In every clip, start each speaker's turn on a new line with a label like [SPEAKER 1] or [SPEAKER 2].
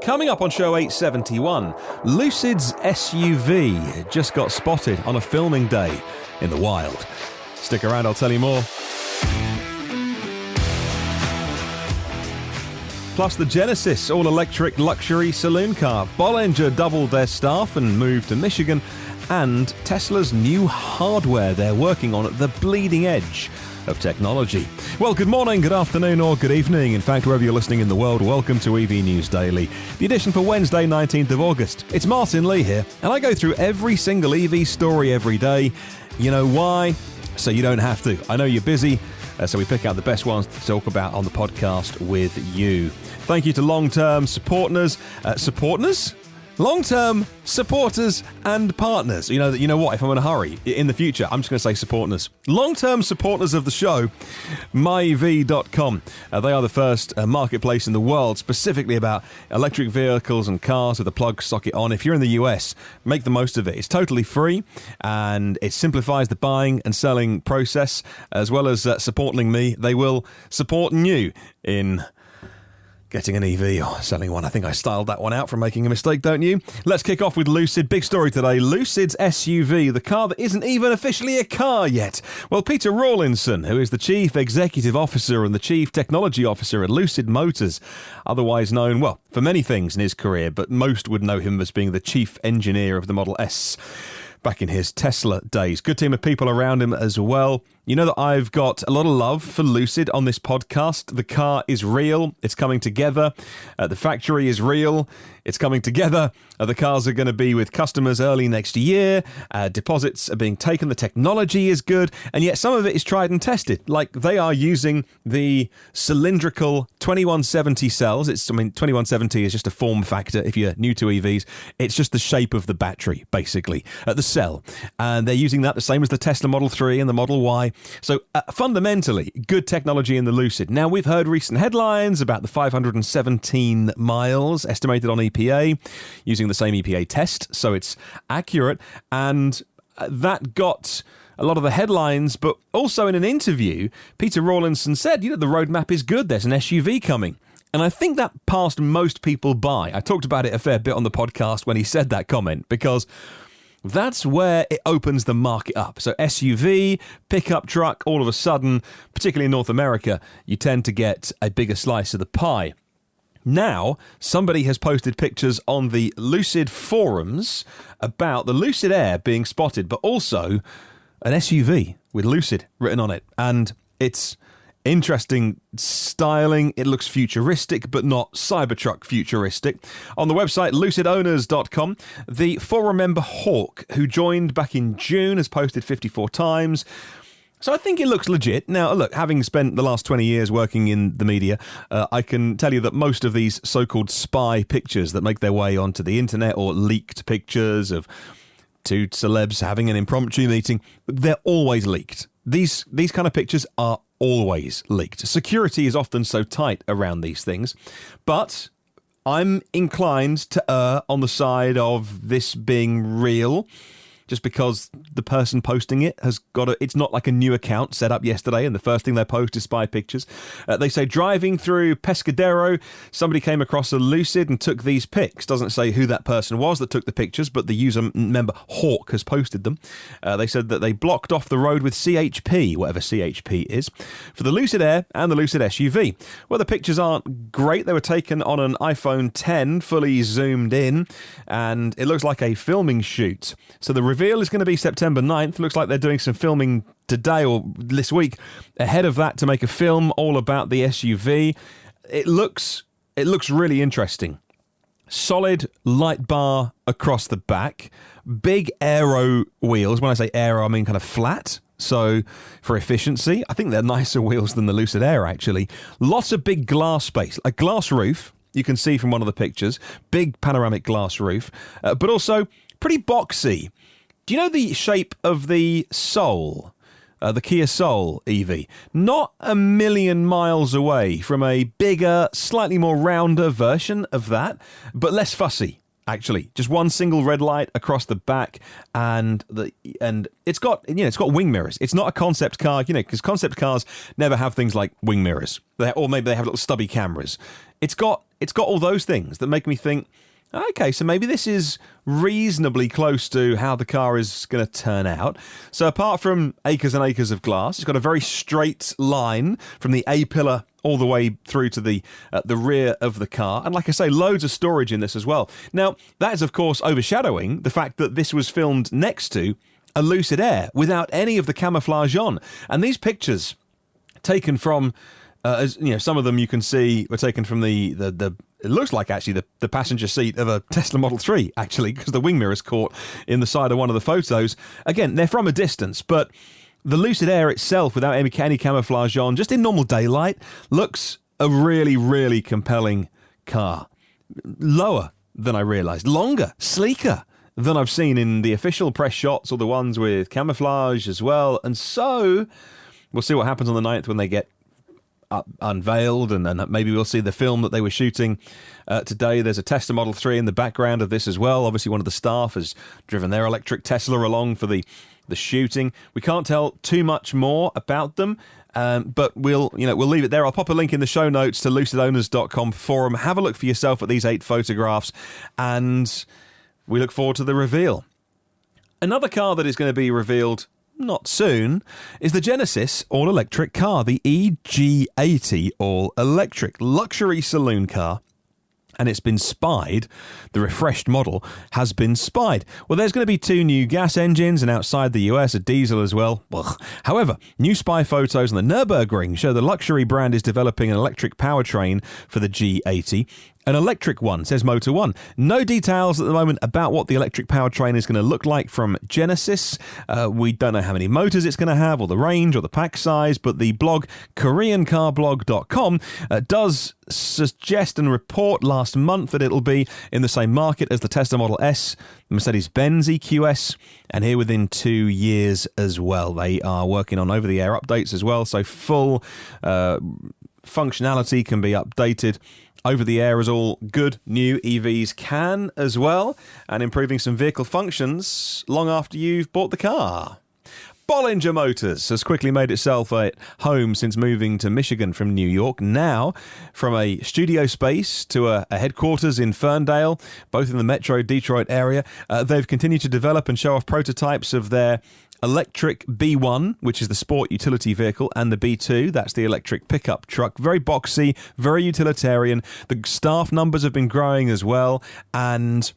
[SPEAKER 1] Coming up on show 871, Lucid's SUV just got spotted on a filming day in the wild. Stick around, I'll tell you more. Plus the Genesis all-electric luxury saloon car. Bollinger doubled their staff and moved to Michigan. And Tesla's new hardware they're working on at the bleeding edge of technology. Well, good morning, good afternoon, or good evening. In fact, wherever you're listening in the world, welcome to EV News Daily, the edition for Wednesday, 19th of August. It's Martyn Lee here, and I go through every single EV story every day. You know why? So you don't have to. I know you're busy, so we pick out the best ones to talk about on the podcast with you. Thank you to long-term supporters. Long-term supporters and partners. You know what? If I'm in a hurry in the future, I'm just going to say supporters. Long-term supporters of the show, myev.com. They are the first marketplace in the world specifically about electric vehicles and cars with a plug socket on. If you're in the US, make the most of it. It's totally free and it simplifies the buying and selling process. As well as supporting me, they will support you in getting an EV or selling one. I think I styled that one out from making a mistake, don't you? Let's kick off with Lucid. Big story today. Lucid's SUV, the car that isn't even officially a car yet. Well, Peter Rawlinson, who is the Chief Executive Officer and the Chief Technology Officer at Lucid Motors, otherwise known, well, for many things in his career, but most would know him as being the Chief Engineer of the Model S back in his Tesla days. Good team of people around him as well. You know that I've got a lot of love for Lucid on this podcast. The car is real. It's coming together. The factory is real. It's coming together. The cars are going to be with customers early next year. Deposits are being taken. The technology is good. And yet some of it is tried and tested. Like they are using the cylindrical 2170 cells. 2170 is just a form factor if you're new to EVs. It's just the shape of the battery, basically, the cell. And they're using that the same as the Tesla Model 3 and the Model Y. So fundamentally, good technology in the Lucid. Now, we've heard recent headlines about the 517 miles estimated on EPA, using the same EPA test, so it's accurate. And that got a lot of the headlines, but also in an interview, Peter Rawlinson said, the roadmap is good, there's an SUV coming. And I think that passed most people by. I talked about it a fair bit on the podcast when he said that comment, because that's where it opens the market up. So SUV, pickup truck, all of a sudden, particularly in North America, you tend to get a bigger slice of the pie. Now, somebody has posted pictures on the Lucid forums about the Lucid Air being spotted, but also an SUV with Lucid written on it. And it's interesting styling. It looks futuristic, but not Cybertruck futuristic. On the website, lucidowners.com, the forum member Hawk, who joined back in June, has posted 54 times. So I think it looks legit. Now, look, having spent the last 20 years working in the media, I can tell you that most of these so-called spy pictures that make their way onto the internet, or leaked pictures of two celebs having an impromptu meeting, they're always leaked. These kind of pictures are always leaked. Security is often so tight around these things, but I'm inclined to err on the side of this being real, just because the person posting it has got it's not like a new account set up yesterday and the first thing they post is spy pictures. They say driving through Pescadero, somebody came across a Lucid and took these pics. Doesn't say who that person was that took the pictures, but the user member Hawk has posted them. They said that they blocked off the road with CHP, whatever CHP is, for the Lucid Air and the Lucid SUV. Well, the pictures aren't great. They were taken on an iPhone 10, fully zoomed in, and it looks like a filming shoot. So the reveal is going to be September 9th. Looks like they're doing some filming today or this week ahead of that to make a film all about the SUV. It looks really interesting. Solid light bar across the back, big aero wheels. When I say aero, I mean kind of flat. So for efficiency, I think they're nicer wheels than the Lucid Air, actually. Lots of big glass space, a glass roof. You can see from one of the pictures, big panoramic glass roof, but also pretty boxy. Do you know the shape of the Soul, the Kia Soul EV? Not a million miles away from a bigger, slightly more rounder version of that, but less fussy. Actually, just one single red light across the back, and it's got wing mirrors. It's not a concept car, because concept cars never have things like wing mirrors, or maybe they have little stubby cameras. it's got all those things that make me think, okay, so maybe this is reasonably close to how the car is going to turn out. So apart from acres and acres of glass, it's got a very straight line from the A-pillar all the way through to the rear of the car. And like I say, loads of storage in this as well. Now, that is, of course, overshadowing the fact that this was filmed next to a Lucid Air without any of the camouflage on. And these pictures taken from... as you know, some of them you can see were taken from the it looks like actually the passenger seat of a Tesla Model 3, actually, because the wing mirror is caught in the side of one of the photos. Again, they're from a distance, but the Lucid Air itself, without any camouflage on, just in normal daylight, looks a really, really compelling car. Lower than I realised, longer, sleeker than I've seen in the official press shots or the ones with camouflage as well. And so we'll see what happens on the 9th when they get unveiled, and then maybe we'll see the film that they were shooting today. There's a Tesla Model 3 in the background of this as well. Obviously, one of the staff has driven their electric Tesla along for the shooting. We can't tell too much more about them, but we'll leave it there. I'll pop a link in the show notes to lucidowners.com forum. Have a look for yourself at these 8 photographs, and we look forward to the reveal. Another car that is going to be revealed not soon is the Genesis all-electric car, the EG80 all-electric luxury saloon car. And it's been spied. The refreshed model has been spied. Well, there's going to be 2 new gas engines, and outside the US, a diesel as well. However, new spy photos on the Nürburgring show the luxury brand is developing an electric powertrain for the G80. An electric one, says Motor One. No details at the moment about what the electric powertrain is going to look like from Genesis. We don't know how many motors it's going to have, or the range, or the pack size, but the blog KoreanCarBlog.com does suggest and report last month that it'll be in the same market as the Tesla Model S, Mercedes-Benz EQS, and here within 2 years as well. They are working on over-the-air updates as well, so full functionality can be updated over the air as all good new EVs can as well, and improving some vehicle functions long after you've bought the car. Bollinger Motors has quickly made itself at home since moving to Michigan from New York. Now, from a studio space to a headquarters in Ferndale, both in the Metro Detroit area, they've continued to develop and show off prototypes of their electric B1, which is the sport utility vehicle, and the B2, that's the electric pickup truck. Very boxy, very utilitarian. The staff numbers have been growing as well, and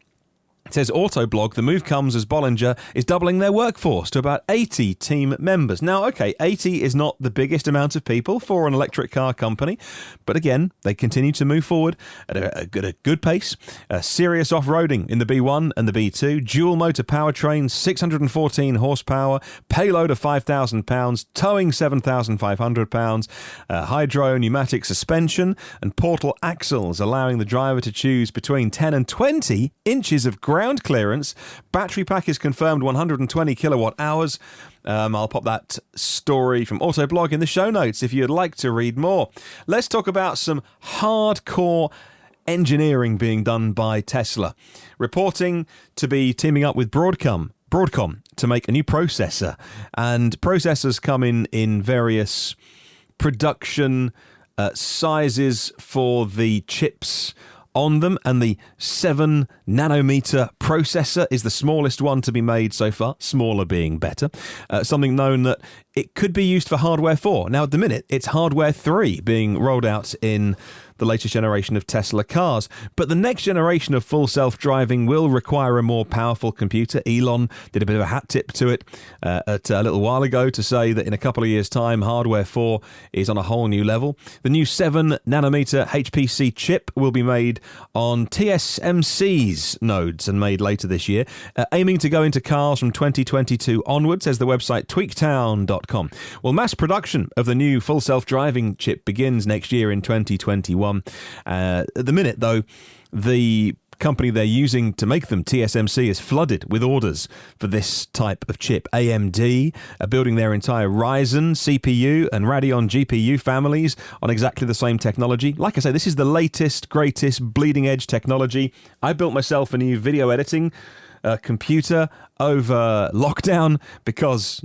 [SPEAKER 1] it says Autoblog, the move comes as Bollinger is doubling their workforce to about 80 team members. Now, okay, 80 is not the biggest amount of people for an electric car company, but again, they continue to move forward at a good pace. Serious off-roading in the B1 and the B2, dual motor powertrain, 614 horsepower, payload of 5,000 pounds, towing 7,500 pounds, hydro pneumatic suspension, and portal axles, allowing the driver to choose between 10 and 20 inches of ground clearance. Battery pack is confirmed 120 kilowatt hours. I'll pop that story from Autoblog in the show notes if you'd like to read more. Let's talk about some hardcore engineering being done by Tesla. Reporting to be teaming up with Broadcom to make a new processor. And processors come in various production sizes for the chips on them, and the 7 nanometer processor is the smallest one to be made so far, smaller being better. Something known that it could be used for hardware 4. Now, at the minute, it's hardware 3 being rolled out in the latest generation of Tesla cars. But the next generation of full self-driving will require a more powerful computer. Elon did a bit of a hat tip to it a little while ago to say that in a couple of years' time, hardware 4 is on a whole new level. The new 7 nanometer HPC chip will be made on TSMC's nodes and made later this year, aiming to go into cars from 2022 onward, says the website tweaktown.com. Well, mass production of the new full self-driving chip begins next year in 2021. At the minute, though, the company they're using to make them, TSMC, is flooded with orders for this type of chip. AMD are building their entire Ryzen CPU and Radeon GPU families on exactly the same technology. Like I say, this is the latest, greatest, bleeding edge technology. I built myself a new video editing computer over lockdown because,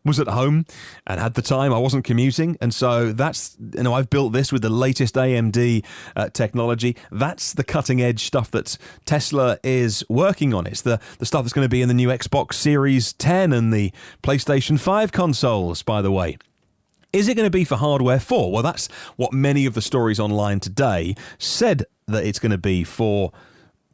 [SPEAKER 1] was at home and had the time. I wasn't commuting. And so that's, I've built this with the latest AMD technology. That's the cutting edge stuff that Tesla is working on. It's the stuff that's going to be in the new Xbox Series 10 and the PlayStation 5 consoles, by the way. Is it going to be for hardware 4? Well, that's what many of the stories online today said that it's going to be for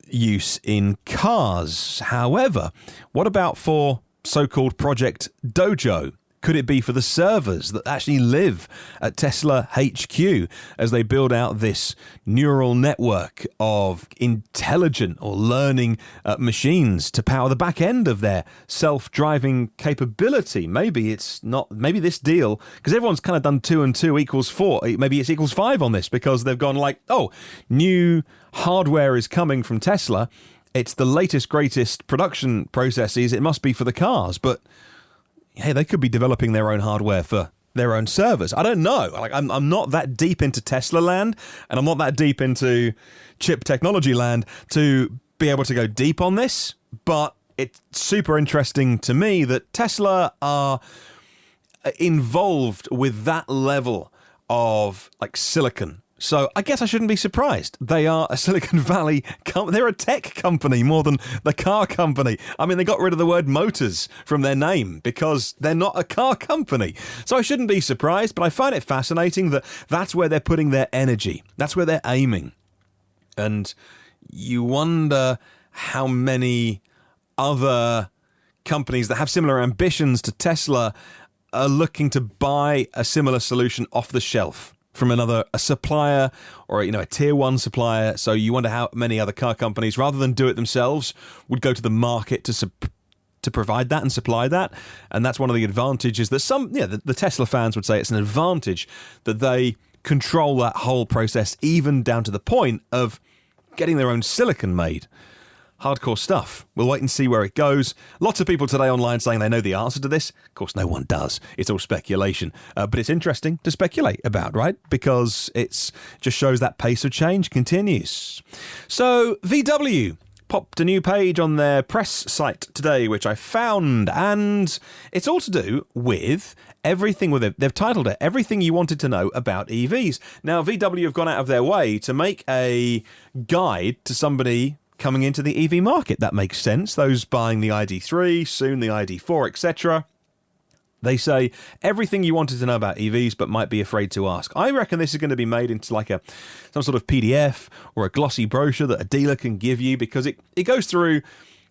[SPEAKER 1] use in cars. However, what about for so-called Project Dojo? Could it be for the servers that actually live at Tesla HQ as they build out this neural network of intelligent or learning machines to power the back end of their self-driving capability? Maybe it's not. Maybe this deal, because everyone's kind of done 2 and 2 equals 4. Maybe it's equals 5 on this because they've gone like, oh, new hardware is coming from Tesla. It's the latest, greatest production processes. It must be for the cars, but hey, they could be developing their own hardware for their own servers. I don't know. Like, I'm not that deep into Tesla land, and I'm not that deep into chip technology land to be able to go deep on this. But it's super interesting to me that Tesla are involved with that level of like silicon. So I guess I shouldn't be surprised. They are a Silicon Valley they're a tech company more than the car company. I mean, they got rid of the word motors from their name because they're not a car company. So I shouldn't be surprised, but I find it fascinating that that's where they're putting their energy. That's where they're aiming. And you wonder how many other companies that have similar ambitions to Tesla are looking to buy a similar solution off the shelf from a supplier or a tier 1 supplier. So you wonder how many other car companies, rather than do it themselves, would go to the market to provide that and supply that. And that's one of the advantages that the Tesla fans would say it's an advantage that they control that whole process, even down to the point of getting their own silicon made. Hardcore stuff. We'll wait and see where it goes. Lots of people today online saying they know the answer to this. Of course, no one does. It's all speculation. But it's interesting to speculate about, right? Because it's just shows that pace of change continues. So VW popped a new page on their press site today, which I found, and it's all to do with everything. They've titled it "Everything You Wanted to Know About EVs." Now, VW have gone out of their way to make a guide to somebody coming into the EV market. That makes sense. Those buying the ID3, soon the ID4, etc. They say everything you wanted to know about EVs but might be afraid to ask. I reckon this is going to be made into like some sort of PDF or a glossy brochure that a dealer can give you, because it goes through,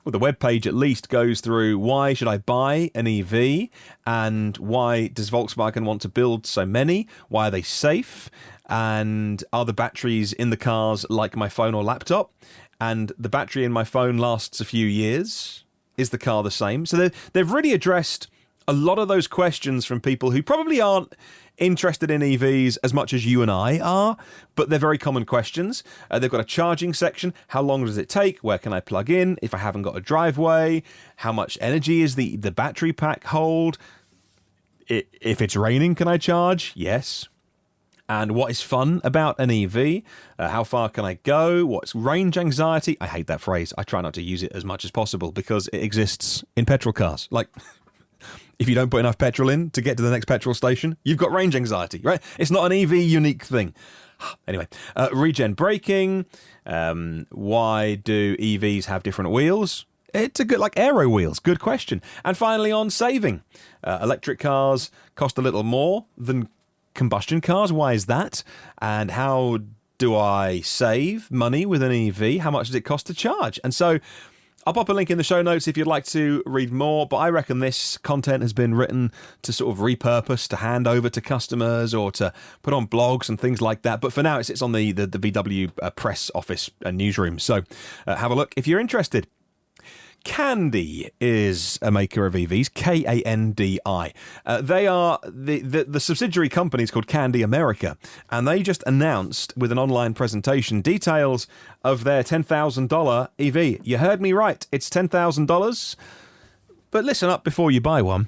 [SPEAKER 1] well, the webpage at least goes through why should I buy an EV and why does Volkswagen want to build so many? Why are they safe? And are the batteries in the cars like my phone or laptop? And the battery in my phone lasts a few years. Is the car the same? So they've really addressed a lot of those questions from people who probably aren't interested in EVs as much as you and I are, but they're very common questions. They've got a charging section. How long does it take? Where can I plug in if I haven't got a driveway? How much energy is the battery pack hold? If it's raining, can I charge? Yes. And what is fun about an EV? How far can I go? What's range anxiety? I hate that phrase. I try not to use it as much as possible because it exists in petrol cars. Like, if you don't put enough petrol in to get to the next petrol station, you've got range anxiety, right? It's not an EV unique thing. Anyway, regen braking. Why do EVs have different wheels? It's a good, like aero wheels. Good question. And finally, on saving. Electric cars cost a little more than combustion cars. Why is that? And how do I save money with an EV? How much does it cost to charge? And so I'll pop a link in the show notes if you'd like to read more, but I reckon this content has been written to sort of repurpose, to hand over to customers or to put on blogs and things like that. But for now, it sits on the VW press office newsroom. So have a look if you're interested. Kandi is a maker of EVs, Kandi. They are the subsidiary company is called Kandi America, and they just announced with an online presentation details of their $10,000 EV. You heard me right, it's $10,000. But listen up before you buy one.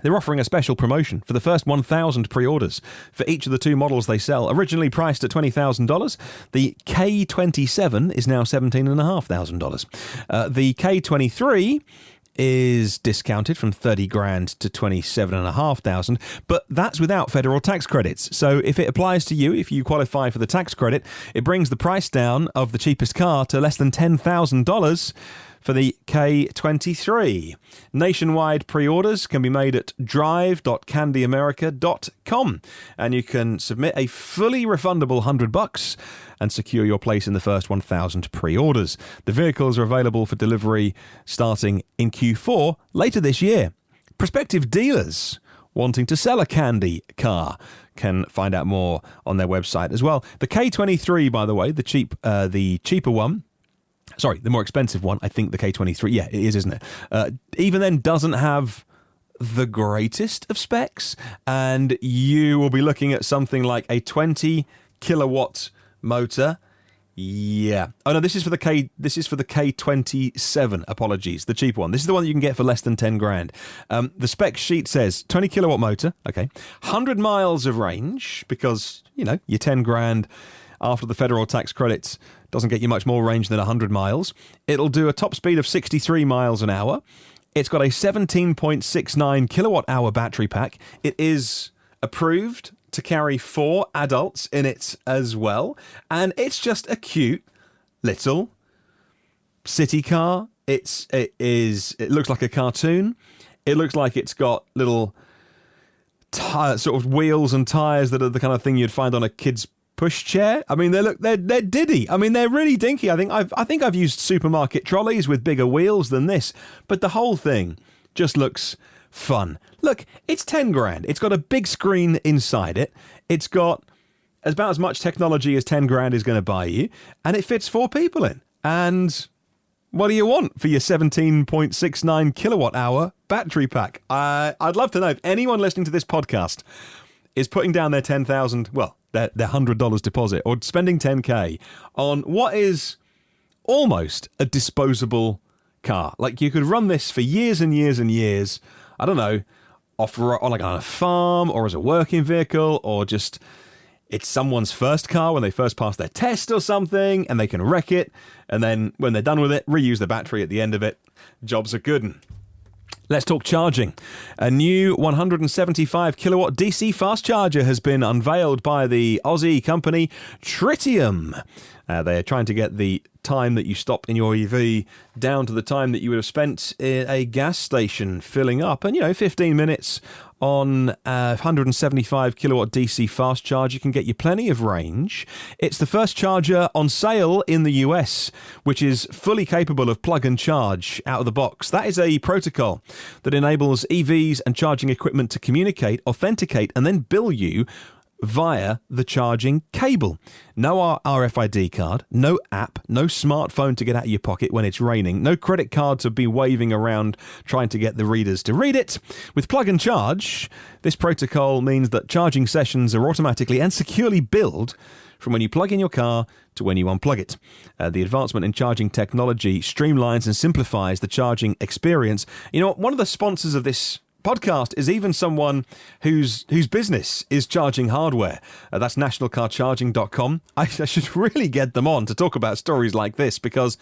[SPEAKER 1] They're offering a special promotion for the first 1,000 pre-orders for each of the two models they sell. Originally priced at $20,000, the K27 is now $17,500. The K23 is discounted from 30 grand to 27,500, but that's without federal tax credits. So if it applies to you, if you qualify for the tax credit, it brings the price down of the cheapest car to less than $10,000 for the K23. Nationwide pre-orders can be made at drive.candyamerica.com, and you can submit a fully refundable $100 and secure your place in the first 1,000 pre-orders. The vehicles are available for delivery starting in Q4 later this year. Prospective dealers wanting to sell a Candy car can find out more on their website as well. The K23, by the way, the cheaper one, sorry, the more expensive one, I think the K23, yeah, it is, isn't it? Even then doesn't have the greatest of specs, and you will be looking at something like a 20 kilowatt motor. Yeah. Oh no, this is for the K27, apologies, the cheaper one. This is the one that you can get for less than 10 grand. The spec sheet says 20 kilowatt motor, okay, 100 miles of range, because, you know, your 10 grand after the federal tax credits doesn't get you much more range than 100 miles. It'll do a top speed of 63 miles an hour. It's got a 17.69 kilowatt hour battery pack. It is approved to carry 4 adults in it as well. And it's just a cute little city car. It looks like a cartoon. It looks like it's got little sort of wheels and tires that are the kind of thing you'd find on a kid's pushchair. I mean, they're diddy. I mean, they're really dinky. I think I've used supermarket trolleys with bigger wheels than this, but the whole thing just looks fun. Look, it's 10 grand. It's got a big screen inside it. It's got about as much technology as 10 grand is going to buy you, and it fits 4 people in. And what do you want for your 17.69 kilowatt hour battery pack? I'd love to know if anyone listening to this podcast is putting down their 10,000, well, their $100 deposit, or spending 10k on what is almost a disposable car. Like, you could run this for years and years and years. I don't know, on a farm, or as a working vehicle, or just it's someone's first car when they first pass their test or something, and they can wreck it, and then when they're done with it, reuse the battery at the end of it. Jobs are good. Let's talk charging. A new 175 kilowatt DC fast charger has been unveiled by the Aussie company Tritium. They are trying to get the time that you stop in your EV down to the time that you would have spent in a gas station filling up. And, 15 minutes on a 175 kilowatt DC fast charge, you can get you plenty of range. It's the first charger on sale in the US, which is fully capable of plug and charge out of the box. That is a protocol that enables EVs and charging equipment to communicate, authenticate, and then bill you via the charging cable. No RFID card, no app, no smartphone to get out of your pocket when it's raining, no credit card to be waving around trying to get the readers to read it. With plug and charge, this protocol means that charging sessions are automatically and securely billed from when you plug in your car to when you unplug it. The advancement in charging technology streamlines and simplifies the charging experience. One of the sponsors of this podcast is even someone whose business is charging hardware. That's nationalcarcharging.com. I should really get them on to talk about stories like this, because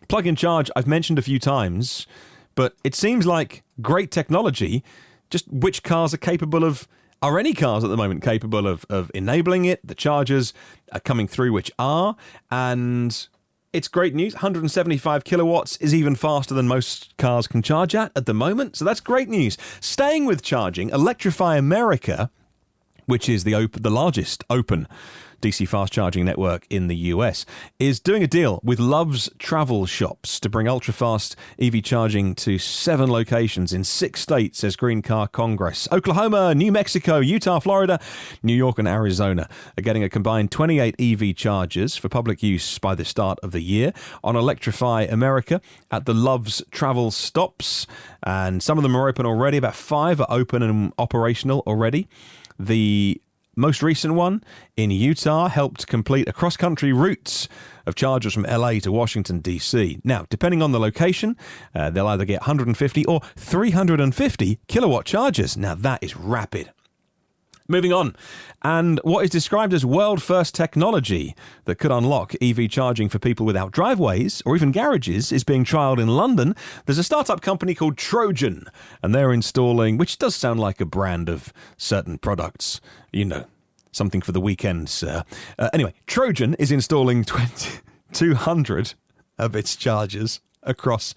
[SPEAKER 1] plug and charge I've mentioned a few times, but it seems like great technology. Just which cars are any cars at the moment capable of enabling it? The chargers are coming through, which are, and it's great news. 175 kilowatts is even faster than most cars can charge at the moment. So that's great news. Staying with charging, Electrify America, which is the largest open DC fast charging network in the US, is doing a deal with Love's Travel Shops to bring ultra-fast EV charging to 7 locations in 6 states, says Green Car Congress. Oklahoma, New Mexico, Utah, Florida, New York and Arizona are getting a combined 28 EV chargers for public use by the start of the year on Electrify America at the Love's Travel stops. And some of them are open already. About 5 are open and operational already. The most recent one in Utah helped complete a cross-country route of chargers from LA to Washington, D.C. Now, depending on the location, they'll either get 150 or 350 kilowatt chargers. Now, that is rapid. Moving on, and what is described as world-first technology that could unlock EV charging for people without driveways or even garages is being trialled in London. There's a startup company called Trojan, and they're installing, which does sound like a brand of certain products, you know, something for the weekend, sir. Anyway, Trojan is installing 200 of its chargers across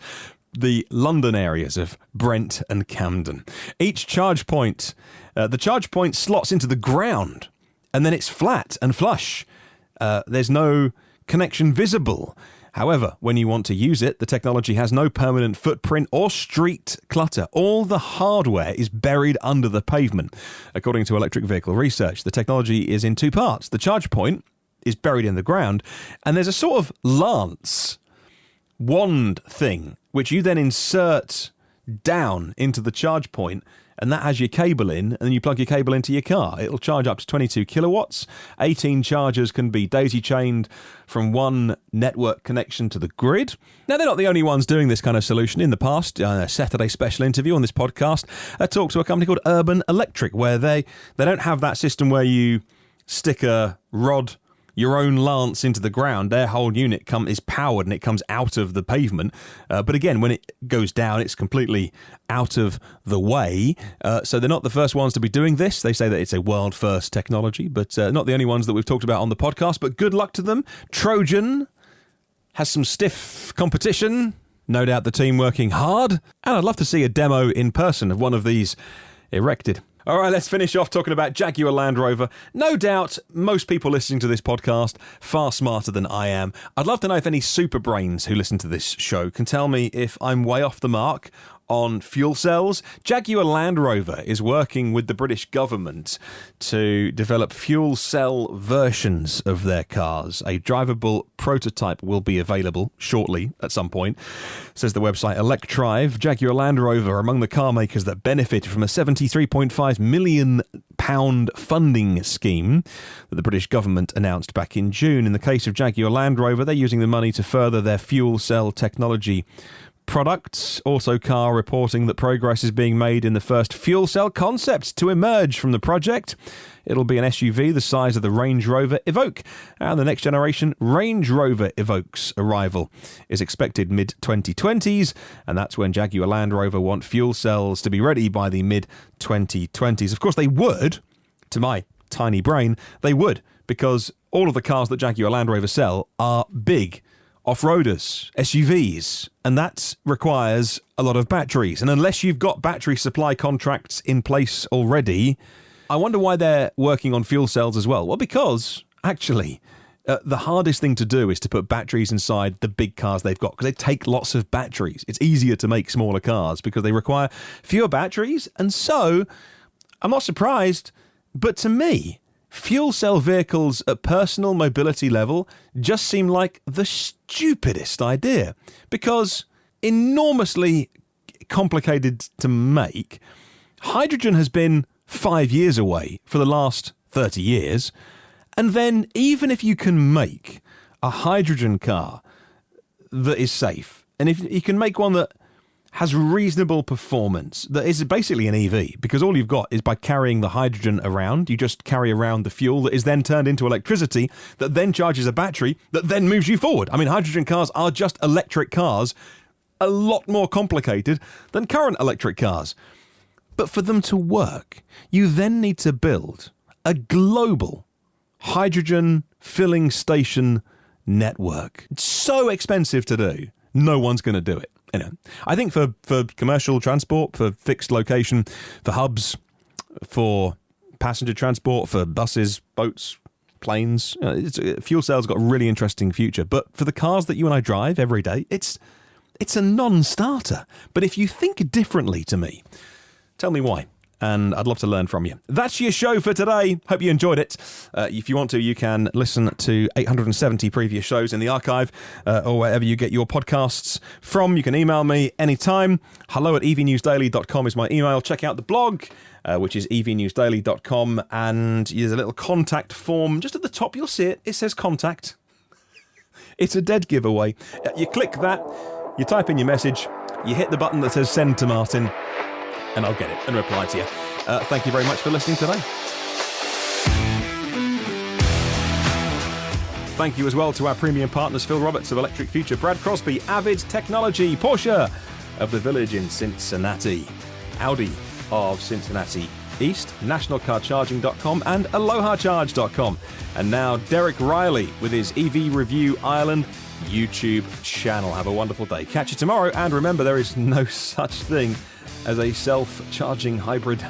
[SPEAKER 1] the London areas of Brent and Camden. Each charge point, the charge point slots into the ground, and then it's flat and flush. There's no connection visible. However, when you want to use it, the technology has no permanent footprint or street clutter. All the hardware is buried under the pavement. According to electric vehicle research, the technology is in two parts. The charge point is buried in the ground, and there's a sort of lance wand thing, which you then insert down into the charge point, and that has your cable in, and then you plug your cable into your car. It'll charge up to 22 kilowatts. 18 chargers can be daisy-chained from one network connection to the grid. Now, they're not the only ones doing this kind of solution. In the past, a Saturday special interview on this podcast, I talked to a company called Urban Electric, where they don't have that system where you stick a rod, your own lance into the ground. Their whole unit is powered and it comes out of the pavement. But again, when it goes down, it's completely out of the way. So they're not the first ones to be doing this. They say that it's a world first technology, but not the only ones that we've talked about on the podcast. But good luck to them. Trojan has some stiff competition. No doubt the team working hard. And I'd love to see a demo in person of one of these erected. All right, let's finish off talking about Jaguar Land Rover. No doubt most people listening to this podcast far smarter than I am. I'd love to know if any super brains who listen to this show can tell me if I'm way off the mark on fuel cells. Jaguar Land Rover is working with the British government to develop fuel cell versions of their cars. A drivable prototype will be available shortly at some point, says the website Electrive. Jaguar Land Rover are among the car makers that benefited from a £73.5 million funding scheme that the British government announced back in June. In the case of Jaguar Land Rover, they're using the money to further their fuel cell technology products. Also, Car reporting that progress is being made in the first fuel cell concept to emerge from the project. It'll be an SUV the size of the Range Rover Evoque, and the next generation Range Rover Evoque's arrival is expected mid-2020s, and that's when Jaguar Land Rover want fuel cells to be ready by the mid-2020s. Of course, they would, to my tiny brain, they would, because all of the cars that Jaguar Land Rover sell are big off-roaders, SUVs, and that requires a lot of batteries. And unless you've got battery supply contracts in place already, I wonder why they're working on fuel cells as well. Well, because, actually, the hardest thing to do is to put batteries inside the big cars they've got, because they take lots of batteries. It's easier to make smaller cars because they require fewer batteries, and so, I'm not surprised, but to me, fuel cell vehicles at personal mobility level just seem like the stupidest idea, because enormously complicated to make. Hydrogen has been 5 years away for the last 30 years, and then even if you can make a hydrogen car that is safe, and if you can make one that has reasonable performance, that is basically an EV, because all you've got is by carrying the hydrogen around, you just carry around the fuel that is then turned into electricity, that then charges a battery, that then moves you forward. I mean, hydrogen cars are just electric cars, a lot more complicated than current electric cars. But for them to work, you then need to build a global hydrogen filling station network. It's so expensive to do, no one's going to do it. You know, I think for commercial transport, for fixed location, for hubs, for passenger transport, for buses, boats, planes, fuel cells got a really interesting future. But for the cars that you and I drive every day, it's a non-starter. But if you think differently to me, tell me why. and I'd love to learn from you. That's your show for today. Hope you enjoyed it. If you want to, you can listen to 870 previous shows in the archive or wherever you get your podcasts from. You can email me anytime. hello@evnewsdaily.com is my email. Check out the blog, which is evnewsdaily.com, and there's a little contact form. Just at the top, you'll see it. It says contact. It's a dead giveaway. You click that, you type in your message, you hit the button that says send to Martyn, and I'll get it and reply to you. Thank you very much for listening today. Thank you as well to our premium partners, Phil Roberts of Electric Future, Brad Crosby, Avid Technology, Porsche of the Village in Cincinnati, Audi of Cincinnati East, nationalcarcharging.com and allohacharge.com. And now Derek Riley with his EV Review Ireland YouTube channel. Have a wonderful day. Catch you tomorrow, and remember, there is no such thing as a self-charging hybrid.